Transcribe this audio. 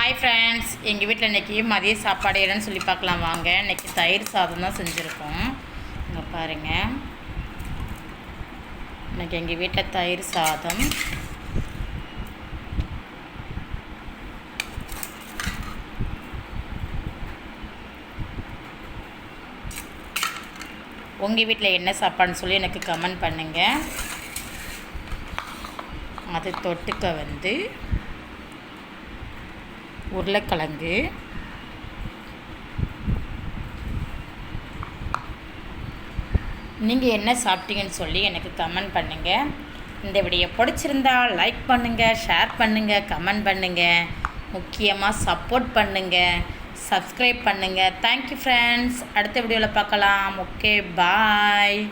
Hi friends, எங்கள் வீட்டில் இன்றைக்கி மதிய சாப்பாடு என்னன்னு சொல்லி பார்க்கலாம் வாங்க. இன்றைக்கி தயிர் சாதம் தான் செஞ்சுருக்கோம். இங்கே பாருங்கள், இன்றைக்கி எங்கள் வீட்டில் தயிர் சாதம். உங்கள் வீட்டில் என்ன சாப்பாடுன்னு சொல்லி எனக்கு கமெண்ட் பண்ணுங்கள். அது தொட்டுக்க உருளைக்கிழங்கு, நீங்கள் என்ன சாப்பிட்டீங்கன்னு சொல்லி எனக்கு கமெண்ட் பண்ணுங்கள். இந்த வீடியோ பிடிச்சிருந்தா லைக் பண்ணுங்கள், ஷேர் பண்ணுங்கள், கமெண்ட் பண்ணுங்கள், முக்கியமாக சப்போர்ட் பண்ணுங்கள், சப்ஸ்கிரைப் பண்ணுங்கள். Thank you friends. அடுத்த வீடியோவில் பார்க்கலாம். ஓகே, பாய்.